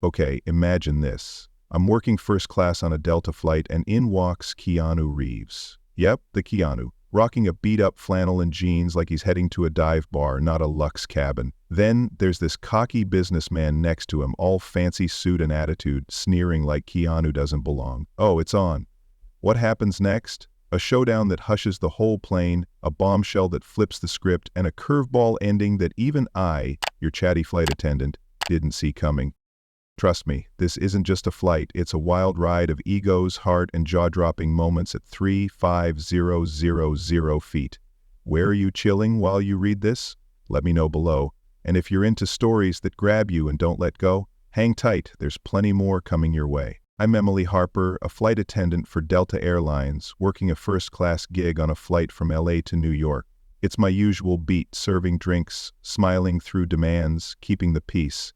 Okay, imagine this. I'm working first class on a Delta flight and in walks Keanu Reeves. Yep, the Keanu, rocking a beat-up flannel and jeans like he's heading to a dive bar, not a luxe cabin. Then there's this cocky businessman next to him, all fancy suit and attitude, sneering like Keanu doesn't belong. Oh, it's on. What happens next? A showdown that hushes the whole plane, a bombshell that flips the script, and a curveball ending that even I, your chatty flight attendant, didn't see coming. Trust me, this isn't just a flight, it's a wild ride of egos, heart, and jaw-dropping moments at 3,500 feet. Where are you chilling while you read this? Let me know below. And if you're into stories that grab you and don't let go, hang tight, there's plenty more coming your way. I'm Emily Harper, a flight attendant for Delta Airlines, working a first-class gig on a flight from LA to New York. It's my usual beat, serving drinks, smiling through demands, keeping the peace.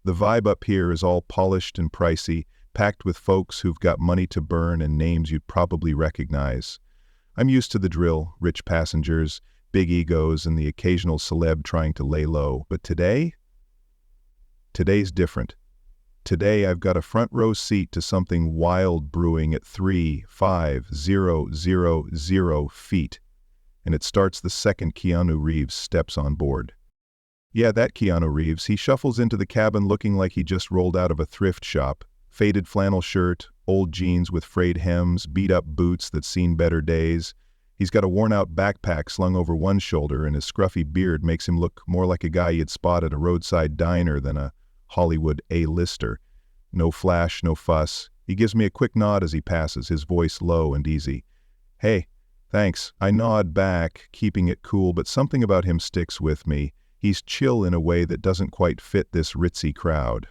The vibe up here is all polished and pricey, packed with folks who've got money to burn and names you'd probably recognize. I'm used to the drill, rich passengers, big egos, and the occasional celeb trying to lay low. But today's different. Today I've got a front row seat to something wild brewing at 3,500 feet, and it starts the second Keanu Reeves steps on board. Yeah, that Keanu Reeves. He shuffles into the cabin looking like he just rolled out of a thrift shop. Faded flannel shirt, old jeans with frayed hems, beat-up boots that's seen better days. He's got a worn-out backpack slung over one shoulder, and his scruffy beard makes him look more like a guy you'd spot at a roadside diner than a Hollywood A-lister. No flash, no fuss. He gives me a quick nod as he passes, his voice low and easy. Hey, thanks. I nod back, keeping it cool, but something about him sticks with me. He's chill in a way that doesn't quite fit this ritzy crowd.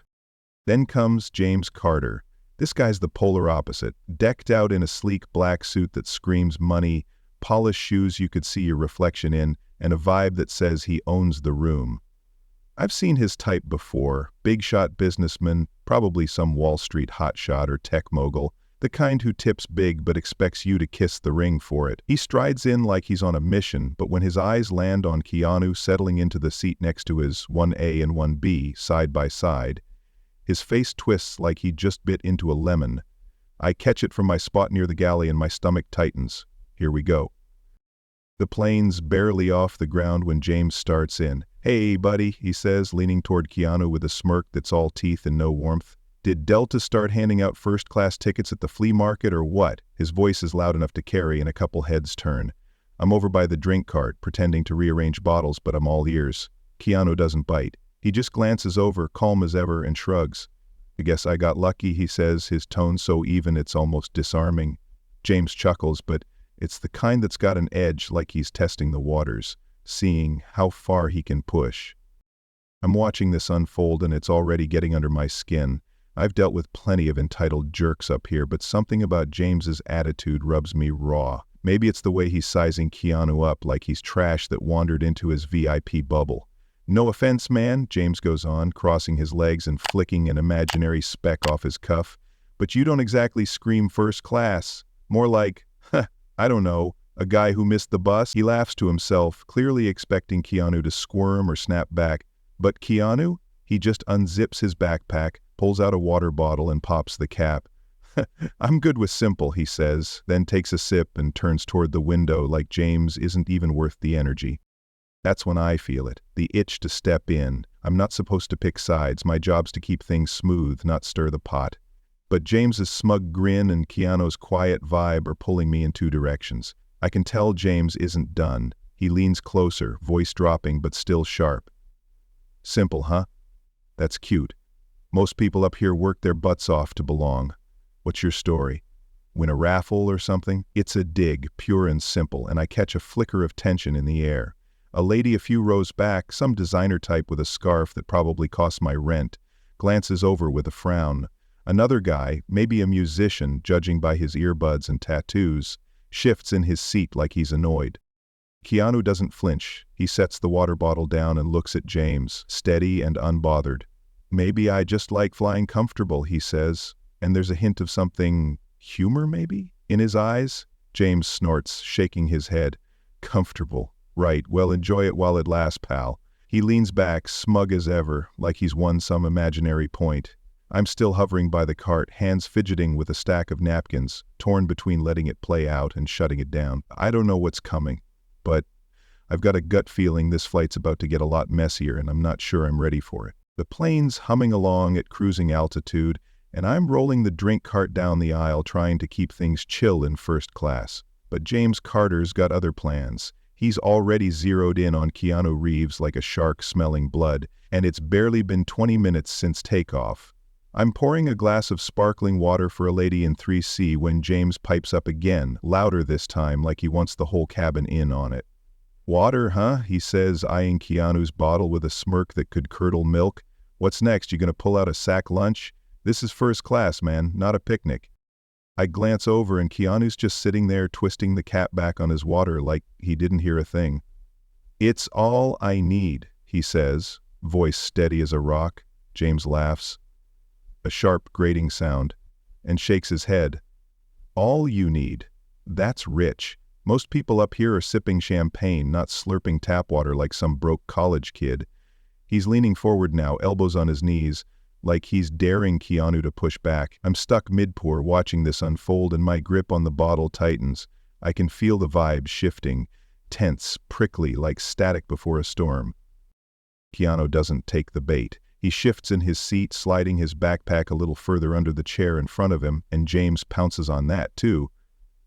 Then comes James Carter. This guy's the polar opposite, decked out in a sleek black suit that screams money, polished shoes you could see your reflection in, and a vibe that says he owns the room. I've seen his type before, big-shot businessman, probably some Wall Street hotshot or tech mogul, the kind who tips big but expects you to kiss the ring for it. He strides in like he's on a mission, but when his eyes land on Keanu settling into the seat next to his 1A and 1B side by side, his face twists like he just bit into a lemon. I catch it from my spot near the galley and my stomach tightens. Here we go. The plane's barely off the ground when James starts in. Hey, buddy, he says, leaning toward Keanu with a smirk that's all teeth and no warmth. Did Delta start handing out first-class tickets at the flea market or what? His voice is loud enough to carry and a couple heads turn. I'm over by the drink cart, pretending to rearrange bottles, but I'm all ears. Keanu doesn't bite. He just glances over, calm as ever, and shrugs. I guess I got lucky, he says, his tone so even it's almost disarming. James chuckles, but it's the kind that's got an edge, like he's testing the waters, seeing how far he can push. I'm watching this unfold and it's already getting under my skin. I've dealt with plenty of entitled jerks up here, but something about James's attitude rubs me raw. Maybe it's the way he's sizing Keanu up like he's trash that wandered into his VIP bubble. No offense, man, James goes on, crossing his legs and flicking an imaginary speck off his cuff, but you don't exactly scream first class. More like, I don't know, a guy who missed the bus. He laughs to himself, clearly expecting Keanu to squirm or snap back. But Keanu? He just unzips his backpack, pulls out a water bottle and pops the cap. I'm good with simple, he says, then takes a sip and turns toward the window like James isn't even worth the energy. That's when I feel it, the itch to step in. I'm not supposed to pick sides, my job's to keep things smooth, not stir the pot. But James's smug grin and Keanu's quiet vibe are pulling me in two directions. I can tell James isn't done. He leans closer, voice dropping but still sharp. Simple, huh? That's cute. Most people up here work their butts off to belong. What's your story? Win a raffle or something? It's a dig, pure and simple, and I catch a flicker of tension in the air. A lady a few rows back, some designer type with a scarf that probably cost my rent, glances over with a frown. Another guy, maybe a musician, judging by his earbuds and tattoos, shifts in his seat like he's annoyed. Keanu doesn't flinch. He sets the water bottle down and looks at James, steady and unbothered. Maybe I just like flying comfortable, he says, and there's a hint of something, humor maybe, in his eyes. James snorts, shaking his head. Comfortable. Right, well, enjoy it while it lasts, pal. He leans back, smug as ever, like he's won some imaginary point. I'm still hovering by the cart, hands fidgeting with a stack of napkins, torn between letting it play out and shutting it down. I don't know what's coming, but I've got a gut feeling this flight's about to get a lot messier, and I'm not sure I'm ready for it. The plane's humming along at cruising altitude, and I'm rolling the drink cart down the aisle trying to keep things chill in first class. But James Carter's got other plans. He's already zeroed in on Keanu Reeves like a shark smelling blood, and it's barely been 20 minutes since takeoff. I'm pouring a glass of sparkling water for a lady in 3C when James pipes up again, louder this time, like he wants the whole cabin in on it. "Water, huh?" he says, eyeing Keanu's bottle with a smirk that could curdle milk. "What's next, you gonna pull out a sack lunch? This is first class, man, not a picnic." I glance over and Keanu's just sitting there twisting the cap back on his water like he didn't hear a thing. "It's all I need," he says, voice steady as a rock. James laughs. A sharp, grating sound, and shakes his head. "All you need. That's rich. Most people up here are sipping champagne, not slurping tap water like some broke college kid." He's leaning forward now, elbows on his knees, like he's daring Keanu to push back. I'm stuck mid-pour watching this unfold, and my grip on the bottle tightens. I can feel the vibe shifting, tense, prickly, like static before a storm. Keanu doesn't take the bait. He shifts in his seat, sliding his backpack a little further under the chair in front of him, and James pounces on that, too.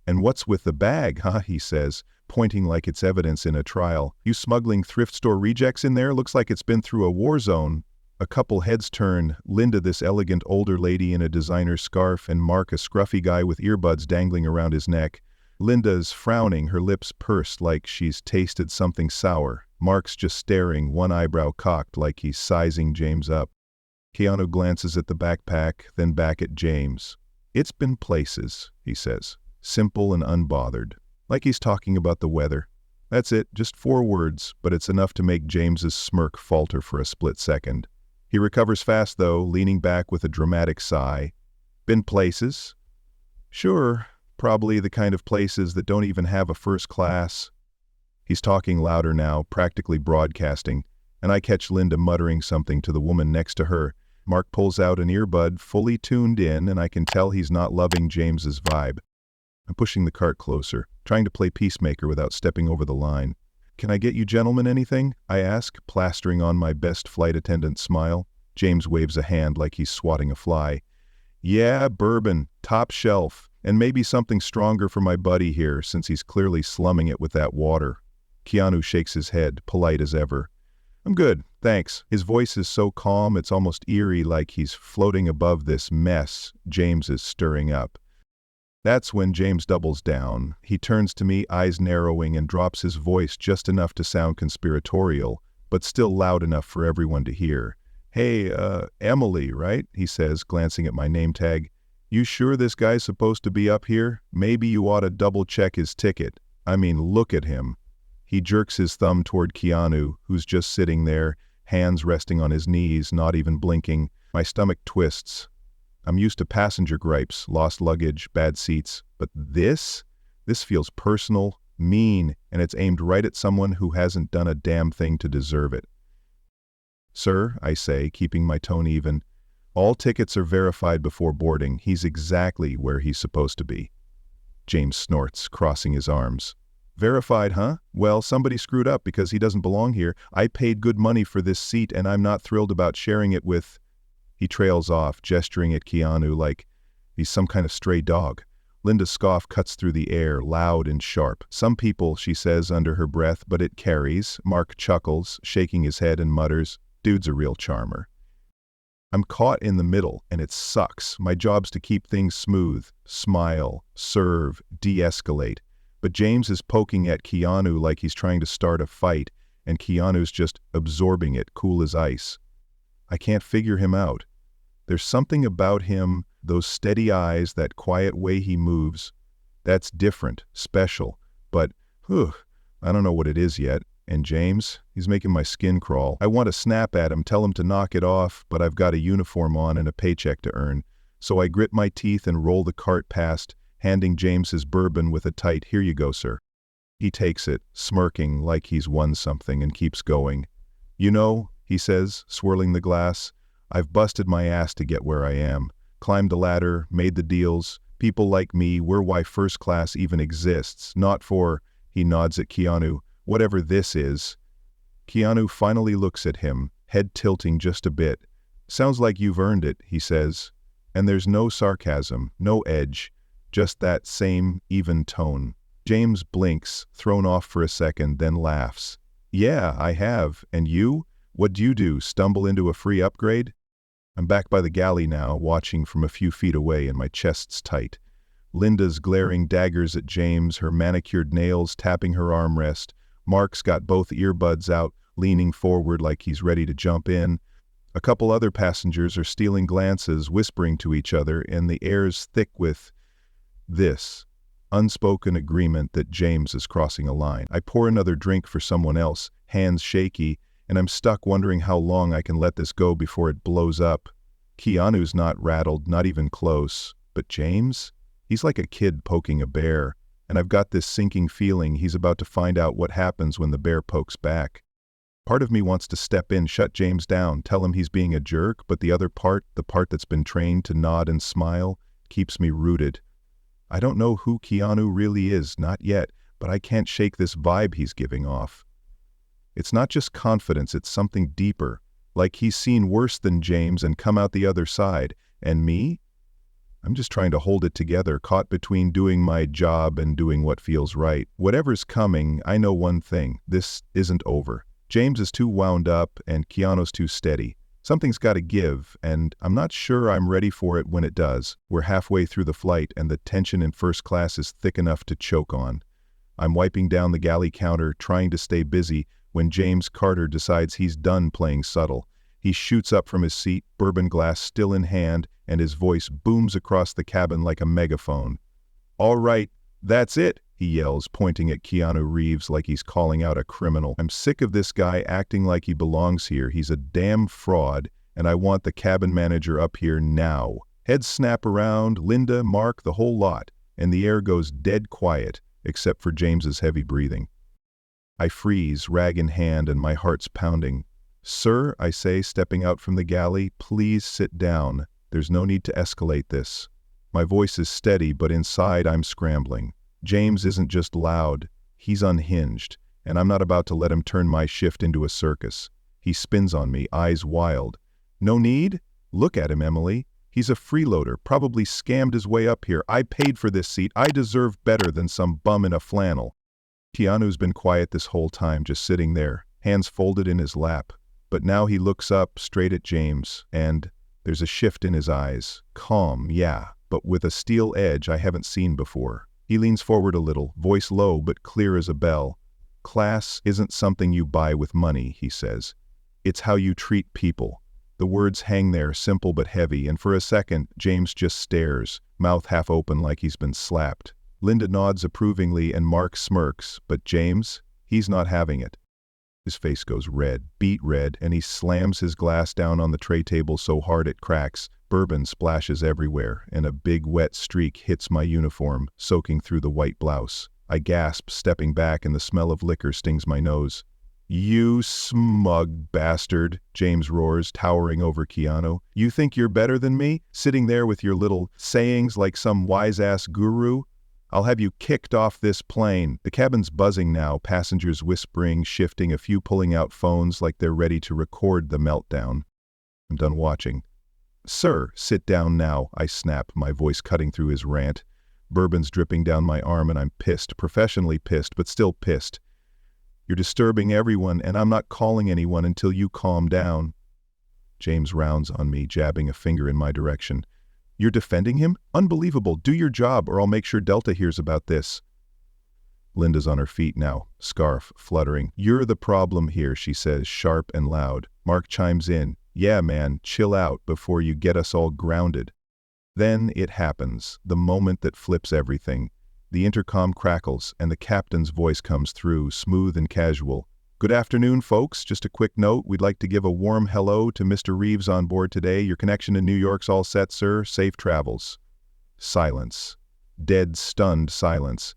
"And what's with the bag, huh?" he says, pointing like it's evidence in a trial. "You smuggling thrift store rejects in there? Looks like it's been through a war zone." A couple heads turn, Linda, this elegant older lady in a designer scarf, and Mark, a scruffy guy with earbuds dangling around his neck. Linda's frowning, her lips pursed like she's tasted something sour. Mark's just staring, one eyebrow cocked like he's sizing James up. Keanu glances at the backpack, then back at James. "It's been places," he says, simple and unbothered, like he's talking about the weather. That's it, just 4 words, but it's enough to make James's smirk falter for a split second. He recovers fast, though, leaning back with a dramatic sigh. "Been places?" "Sure, probably the kind of places that don't even have a first class." He's talking louder now, practically broadcasting, and I catch Linda muttering something to the woman next to her. Mark pulls out an earbud, fully tuned in, and I can tell he's not loving James's vibe. I'm pushing the cart closer, trying to play peacemaker without stepping over the line. "Can I get you gentlemen anything?" I ask, plastering on my best flight attendant smile. James waves a hand like he's swatting a fly. "Yeah, bourbon, top shelf, and maybe something stronger for my buddy here, since he's clearly slumming it with that water." Keanu shakes his head, polite as ever. "I'm good, thanks." His voice is so calm it's almost eerie, like he's floating above this mess James is stirring up. That's when James doubles down. He turns to me, eyes narrowing, and drops his voice just enough to sound conspiratorial, but still loud enough for everyone to hear. "Hey, Emily, right?" he says, glancing at my name tag. "You sure this guy's supposed to be up here? Maybe you ought to double-check his ticket. I mean, look at him." He jerks his thumb toward Keanu, who's just sitting there, hands resting on his knees, not even blinking. My stomach twists. I'm used to passenger gripes, lost luggage, bad seats, but this feels personal, mean, and it's aimed right at someone who hasn't done a damn thing to deserve it. "Sir," I say, keeping my tone even, "all tickets are verified before boarding. He's exactly where he's supposed to be." James snorts, crossing his arms. "Verified, huh? Well, somebody screwed up because he doesn't belong here. I paid good money for this seat, and I'm not thrilled about sharing it with—" He trails off, gesturing at Keanu like he's some kind of stray dog. Linda's scoff cuts through the air, loud and sharp. "Some people," she says under her breath, "but it carries." Mark chuckles, shaking his head, and mutters, "Dude's a real charmer." I'm caught in the middle, and it sucks. My job's to keep things smooth, smile, serve, de-escalate. But James is poking at Keanu like he's trying to start a fight, and Keanu's just absorbing it, cool as ice. I can't figure him out. There's something about him, those steady eyes, that quiet way he moves. That's different, special, but, I don't know what it is yet. And James, he's making my skin crawl. I want to snap at him, tell him to knock it off, but I've got a uniform on and a paycheck to earn. So I grit my teeth and roll the cart past, handing James his bourbon with a tight, "Here you go, sir." He takes it, smirking like he's won something, and keeps going. "You know," he says, swirling the glass, I've busted my ass to get where I am. Climbed the ladder, made the deals. People like me, we're why first class even exists. Not for, he nods at Keanu, whatever this is. Keanu finally looks at him, head tilting just a bit. Sounds like you've earned it, he says. And there's no sarcasm, no edge, just that same, even tone. James blinks, thrown off for a second, then laughs. Yeah, I have. And you? What'd you do, stumble into a free upgrade? I'm back by the galley now, watching from a few feet away, and my chest's tight. Linda's glaring daggers at James, her manicured nails tapping her armrest. Mark's got both earbuds out, leaning forward like he's ready to jump in. A couple other passengers are stealing glances, whispering to each other, and the air's thick with this unspoken agreement that James is crossing a line. I pour another drink for someone else, hands shaky, and I'm stuck wondering how long I can let this go before it blows up. Keanu's not rattled, not even close. But James? He's like a kid poking a bear, and I've got this sinking feeling he's about to find out what happens when the bear pokes back. Part of me wants to step in, shut James down, tell him he's being a jerk, but the other part, the part that's been trained to nod and smile, keeps me rooted. I don't know who Keanu really is, not yet, but I can't shake this vibe he's giving off. It's not just confidence, it's something deeper, like he's seen worse than James and come out the other side. And me? I'm just trying to hold it together, caught between doing my job and doing what feels right. Whatever's coming, I know one thing, this isn't over. James is too wound up and Keanu's too steady. Something's got to give, and I'm not sure I'm ready for it when it does. We're halfway through the flight and the tension in first class is thick enough to choke on. I'm wiping down the galley counter, trying to stay busy, when James Carter decides he's done playing subtle. He shoots up from his seat, bourbon glass still in hand, and his voice booms across the cabin like a megaphone. "All right, that's it," he yells, pointing at Keanu Reeves like he's calling out a criminal. I'm sick of this guy acting like he belongs here. He's a damn fraud, and I want the cabin manager up here now. Heads snap around, Linda, Mark, the whole lot, and the air goes dead quiet, except for James's heavy breathing. I freeze, rag in hand, and my heart's pounding. "Sir," I say, stepping out from the galley, "please sit down. There's no need to escalate this." My voice is steady, but inside I'm scrambling. James isn't just loud, he's unhinged, and I'm not about to let him turn my shift into a circus. He spins on me, eyes wild. "No need? Look at him, Emily. He's a freeloader, probably scammed his way up here. I paid for this seat. I deserve better than some bum in a flannel." Keanu's been quiet this whole time, just sitting there, hands folded in his lap. But now he looks up, straight at James, and there's a shift in his eyes. Calm, yeah, but with a steel edge I haven't seen before. He leans forward a little, voice low but clear as a bell. "Class isn't something you buy with money," he says. "It's how you treat people." The words hang there, simple but heavy, and for a second, James just stares, mouth half open like he's been slapped. Linda nods approvingly and Mark smirks, but James, he's not having it. His face goes red, beet red, and he slams his glass down on the tray table so hard it cracks. Bourbon splashes everywhere, and a big wet streak hits my uniform, soaking through the white blouse. I gasp, stepping back, and the smell of liquor stings my nose. "You smug bastard," James roars, towering over Keanu. "You think you're better than me? Sitting there with your little sayings like some wise-ass guru? I'll have you kicked off this plane." The cabin's buzzing now, passengers whispering, shifting, a few pulling out phones like they're ready to record the meltdown. I'm done watching. "Sir, sit down now," I snap, my voice cutting through his rant. Bourbon's dripping down my arm and I'm pissed, professionally pissed, but still pissed. "You're disturbing everyone, and I'm not calling anyone until you calm down." James rounds on me, jabbing a finger in my direction. "You're defending him? Unbelievable. Do your job, or I'll make sure Delta hears about this." Linda's on her feet now, scarf fluttering. "You're the problem here," she says, sharp and loud. Mark chimes in. "Yeah, man, chill out before you get us all grounded." Then it happens, the moment that flips everything. The intercom crackles, and the captain's voice comes through, smooth and casual. "Good afternoon, folks. Just a quick note. We'd like to give a warm hello to Mr. Reeves on board today. Your connection to New York's all set, sir. Safe travels." Silence. Dead, stunned silence.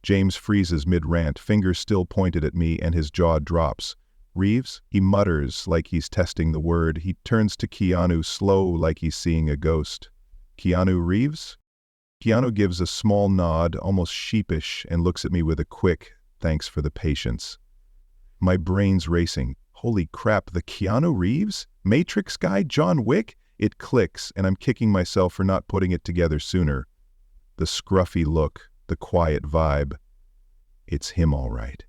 James freezes mid-rant, fingers still pointed at me, and his jaw drops. Reeves? He mutters like he's testing the word. He turns to Keanu, slow like he's seeing a ghost. Keanu Reeves? Keanu gives a small nod, almost sheepish, and looks at me with a quick, "Thanks for the patience." My brain's racing. Holy crap, the Keanu Reeves? Matrix guy? John Wick? It clicks, and I'm kicking myself for not putting it together sooner. The scruffy look, the quiet vibe. It's him all right.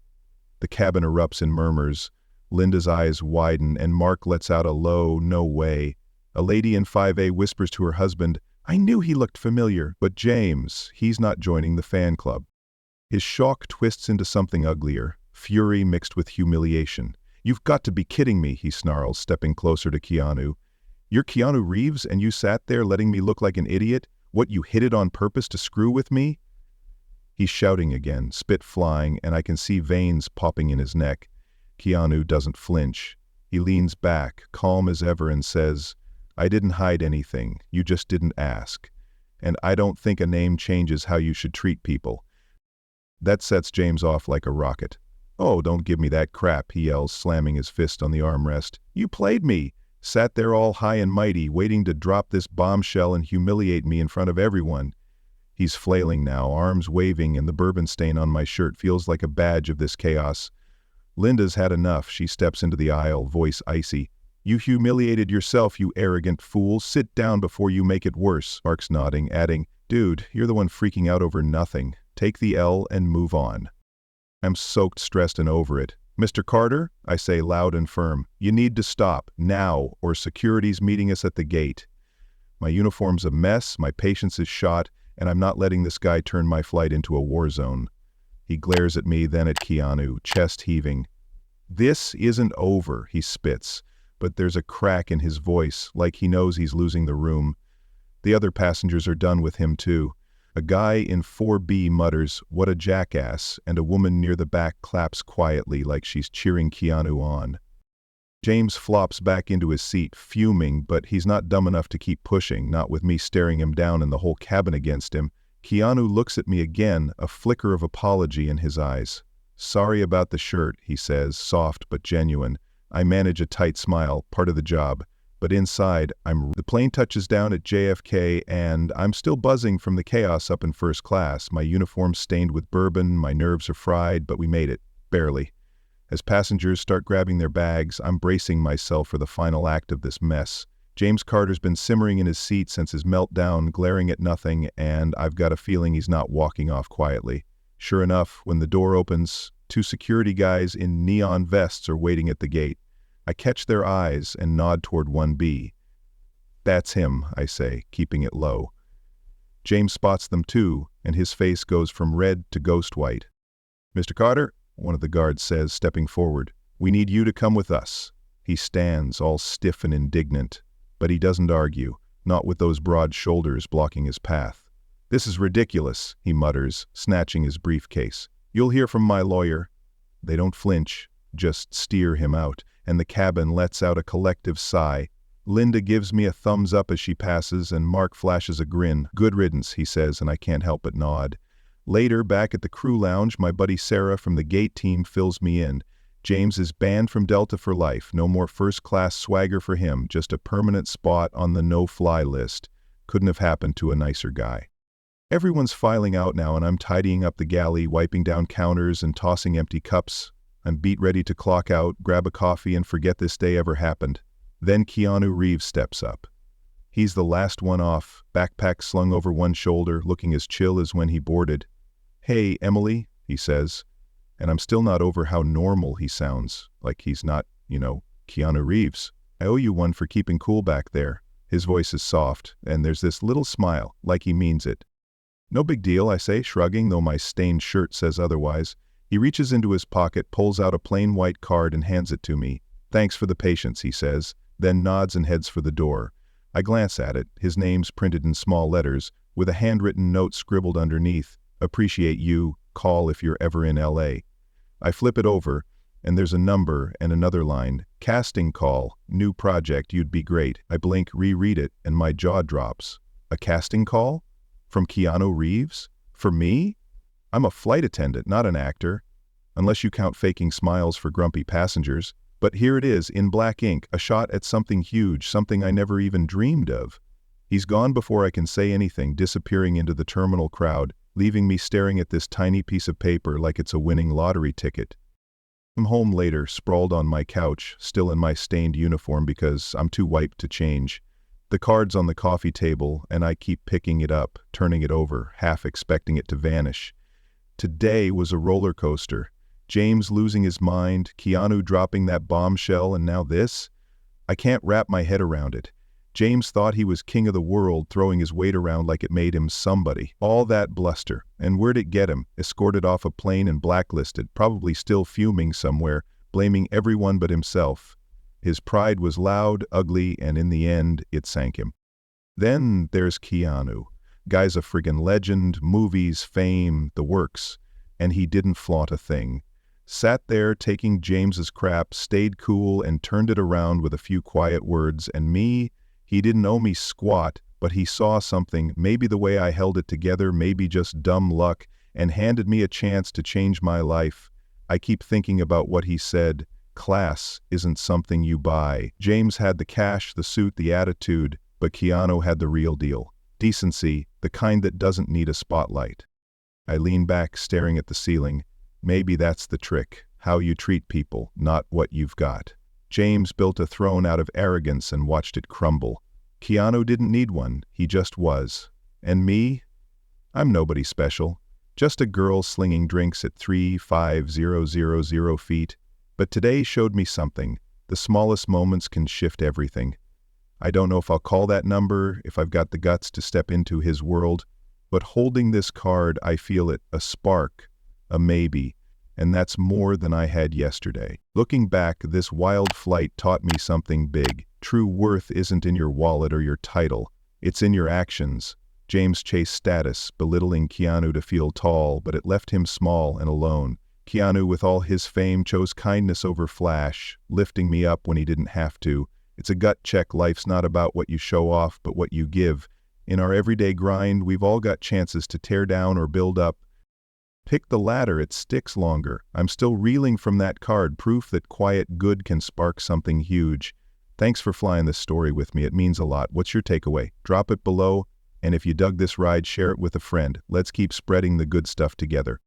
The cabin erupts in murmurs. Linda's eyes widen, and Mark lets out a low, "No way." A lady in 5A whispers to her husband, "I knew he looked familiar." But James, he's not joining the fan club. His shock twists into something uglier, fury mixed with humiliation. "You've got to be kidding me," he snarls, stepping closer to Keanu. "You're Keanu Reeves, and you sat there letting me look like an idiot? What, you hid it on purpose to screw with me?" He's shouting again, spit flying, and I can see veins popping in his neck. Keanu doesn't flinch. He leans back, calm as ever, and says, "I didn't hide anything, you just didn't ask. And I don't think a name changes how you should treat people." That sets James off like a rocket. "Oh, don't give me that crap," he yells, slamming his fist on the armrest. "You played me. Sat there all high and mighty, waiting to drop this bombshell and humiliate me in front of everyone." He's flailing now, arms waving, and the bourbon stain on my shirt feels like a badge of this chaos. Linda's had enough. She steps into the aisle, voice icy. "You humiliated yourself, you arrogant fool. Sit down before you make it worse." Mark's nodding, adding, "Dude, you're the one freaking out over nothing. Take the L and move on." I'm soaked, stressed, and over it. "Mr. Carter," I say loud and firm, "you need to stop, now, or security's meeting us at the gate." My uniform's a mess, my patience is shot, and I'm not letting this guy turn my flight into a war zone. He glares at me, then at Keanu, chest heaving. "This isn't over," he spits, but there's a crack in his voice, like he knows he's losing the room. The other passengers are done with him too. A guy in 4B mutters, "What a jackass," and a woman near the back claps quietly like she's cheering Keanu on. James flops back into his seat, fuming, but he's not dumb enough to keep pushing, not with me staring him down and the whole cabin against him. Keanu looks at me again, a flicker of apology in his eyes. "Sorry about the shirt," he says, soft but genuine. I manage a tight smile, part of the job. But inside, the plane touches down at JFK, and I'm still buzzing from the chaos up in first class. My uniform's stained with bourbon, my nerves are fried, but we made it. Barely. As passengers start grabbing their bags, I'm bracing myself for the final act of this mess. James Carter's been simmering in his seat since his meltdown, glaring at nothing, and I've got a feeling he's not walking off quietly. Sure enough, when the door opens, two security guys in neon vests are waiting at the gate. I catch their eyes and nod toward 1B. "That's him," I say, keeping it low. James spots them too, and his face goes from red to ghost white. "Mr. Carter," one of the guards says, stepping forward, "we need you to come with us." He stands, all stiff and indignant, but he doesn't argue, not with those broad shoulders blocking his path. "This is ridiculous," he mutters, snatching his briefcase. "You'll hear from my lawyer." They don't flinch, just steer him out, and the cabin lets out a collective sigh. Linda gives me a thumbs up as she passes, and Mark flashes a grin. "Good riddance," he says, and I can't help but nod. Later, back at the crew lounge, my buddy Sarah from the gate team fills me in. James is banned from Delta for life. No more first-class swagger for him, just a permanent spot on the no-fly list. Couldn't have happened to a nicer guy. Everyone's filing out now, and I'm tidying up the galley, wiping down counters and tossing empty cups. I'm beat ready to clock out, grab a coffee, and forget this day ever happened. Then Keanu Reeves steps up. He's the last one off, backpack slung over one shoulder, looking as chill as when he boarded. "Hey, Emily," he says, and I'm still not over how normal he sounds, like he's not, Keanu Reeves. "I owe you one for keeping cool back there." His voice is soft, and there's this little smile, like he means it. "No big deal," I say, shrugging, though my stained shirt says otherwise. He reaches into his pocket, pulls out a plain white card and hands it to me. "Thanks for the patience," he says, then nods and heads for the door. I glance at it, his name's printed in small letters, with a handwritten note scribbled underneath. "Appreciate you, call if you're ever in LA." I flip it over, and there's a number and another line. "Casting call, new project, you'd be great." I blink, reread it, and my jaw drops. A casting call? From Keanu Reeves? For me? I'm a flight attendant, not an actor. Unless you count faking smiles for grumpy passengers. But here it is, in black ink, a shot at something huge, something I never even dreamed of. He's gone before I can say anything, disappearing into the terminal crowd, leaving me staring at this tiny piece of paper like it's a winning lottery ticket. I'm home later, sprawled on my couch, still in my stained uniform because I'm too wiped to change. The card's on the coffee table, and I keep picking it up, turning it over, half expecting it to vanish. Today was a roller coaster. James losing his mind, Keanu dropping that bombshell, and now this? I can't wrap my head around it. James thought he was king of the world, throwing his weight around like it made him somebody. All that bluster. And where'd it get him? Escorted off a plane and blacklisted, probably still fuming somewhere, blaming everyone but himself. His pride was loud, ugly, and in the end, it sank him. Then there's Keanu. Guy's a friggin' legend, movies, fame, the works. And he didn't flaunt a thing. Sat there taking James's crap, stayed cool, and turned it around with a few quiet words, and me? He didn't owe me squat, but he saw something, maybe the way I held it together, maybe just dumb luck, and handed me a chance to change my life. I keep thinking about what he said. Class isn't something you buy. James had the cash, the suit, the attitude, but Keanu had the real deal. Decency, the kind that doesn't need a spotlight. I lean back, staring at the ceiling. Maybe that's the trick. How you treat people, not what you've got. James built a throne out of arrogance and watched it crumble. Keanu didn't need one, he just was. And me? I'm nobody special. Just a girl slinging drinks at 3,5,000 feet. But today showed me something. The smallest moments can shift everything. I don't know if I'll call that number, if I've got the guts to step into his world, but holding this card, I feel it, a spark, a maybe. And that's more than I had yesterday. Looking back, this wild flight taught me something big. True worth isn't in your wallet or your title. It's in your actions. James chased status, belittling Keanu to feel tall, but it left him small and alone. Keanu, with all his fame, chose kindness over flash, lifting me up when he didn't have to. It's a gut check. Life's not about what you show off, but what you give. In our everyday grind, we've all got chances to tear down or build up. Pick the latter, it sticks longer. I'm still reeling from that card, proof that quiet good can spark something huge. Thanks for flying this story with me, it means a lot. What's your takeaway? Drop it below, and if you dug this ride, share it with a friend. Let's keep spreading the good stuff together.